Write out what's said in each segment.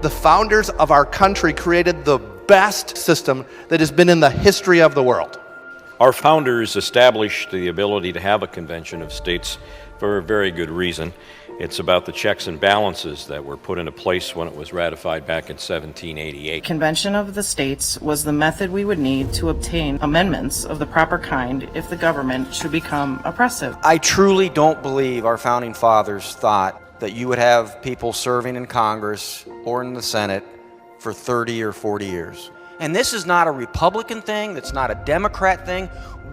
The founders of our country created the best system that has been in the history of the world. Our founders established the ability to have a convention of states for a very good reason. It's about the checks and balances that were put into place when it was ratified back in 1788. Convention of the States was the method we would need to obtain amendments of the proper kind if the government should become oppressive. I truly don't believe our founding fathers thought that you would have people serving in Congress or in the Senate for 30 or 40 years. And this is not a Republican thing, it's not a Democrat thing.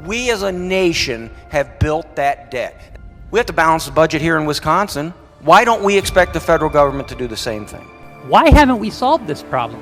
We as a nation have built that debt. We have to balance the budget here in Wisconsin. Why don't we expect the federal government to do the same thing? Why haven't we solved this problem?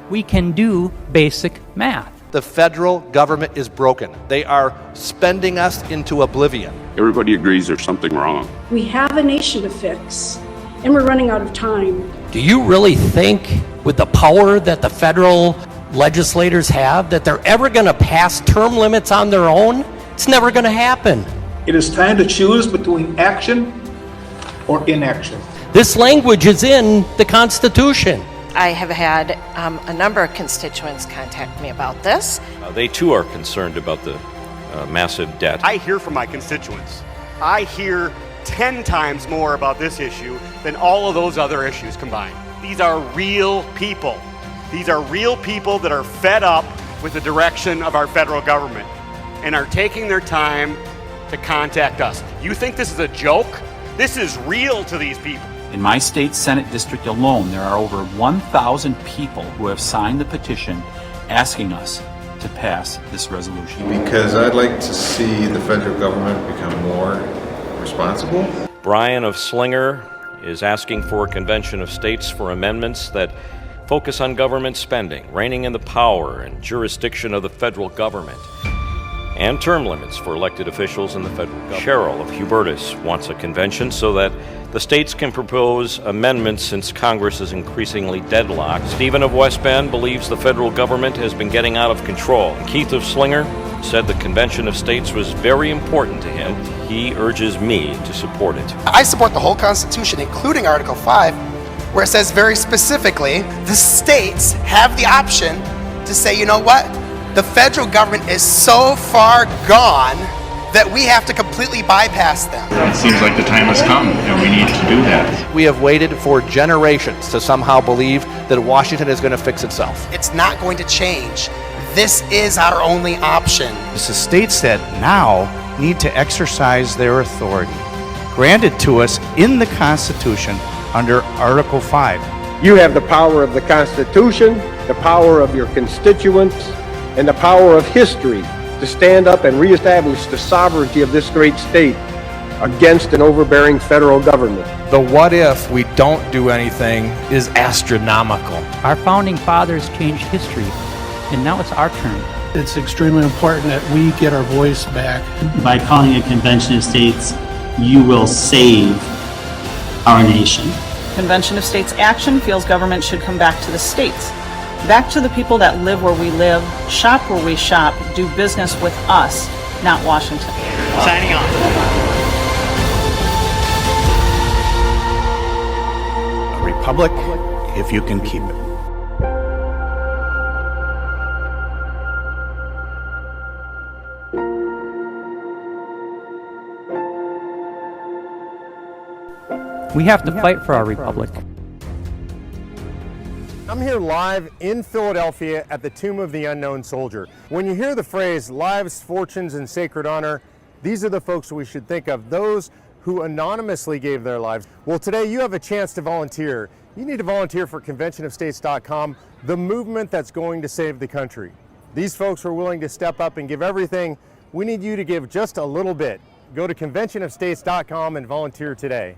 We can do basic math. The federal government is broken. They are spending us into oblivion. Everybody agrees there's something wrong. We have a nation to fix, and we're running out of time. Do you really think, with the power that the federal legislators have, that they're ever going to pass term limits on their own? It's never going to happen. It is time to choose between action or inaction. This language is in the Constitution. I have had a number of constituents contact me about this. They too are concerned about the massive debt. I hear from my constituents. I hear 10 times more about this issue than all of those other issues combined. These are real people. These are real people that are fed up with the direction of our federal government and are taking their time to contact us. You think this is a joke? This is real to these people. In my state Senate district alone, there are over 1,000 people who have signed the petition asking us to pass this resolution. Because I'd like to see the federal government become more responsible. Brian of Slinger is asking for a convention of states for amendments that focus on government spending, reining in the power and jurisdiction of the federal government, and term limits for elected officials in the federal government. Cheryl of Hubertus wants a convention so that the states can propose amendments since Congress is increasingly deadlocked. Stephen of West Bend believes the federal government has been getting out of control. And Keith of Slinger said the Convention of States was very important to him. He urges me to support it. I support the whole Constitution, including Article 5, where it says very specifically, the states have the option to say, you know what? The federal government is so far gone that we have to completely bypass them. It seems like the time has come, and we need to do that. We have waited for generations to somehow believe that Washington is going to fix itself. It's not going to change. This is our only option. It's the states that now need to exercise their authority, granted to us in the Constitution under Article 5. You have the power of the Constitution, the power of your constituents, and the power of history to stand up and reestablish the sovereignty of this great state against an overbearing federal government. The what if we don't do anything is astronomical. Our founding fathers changed history, and now it's our turn. It's extremely important that we get our voice back. By calling a convention of states, you will save our nation. Convention of States action feels government should come back to the states. Back to the people that live where we live, shop where we shop, do business with us, not Washington. Signing off. A republic, if you can keep it. We have to fight for our republic. I'm here live in Philadelphia at the Tomb of the Unknown Soldier. When you hear the phrase lives, fortunes, and sacred honor, these are the folks we should think of, those who anonymously gave their lives. Well, today you have a chance to volunteer. You need to volunteer for conventionofstates.com, the movement that's going to save the country. These folks are willing to step up and give everything. We need you to give just a little bit. Go to conventionofstates.com and volunteer today.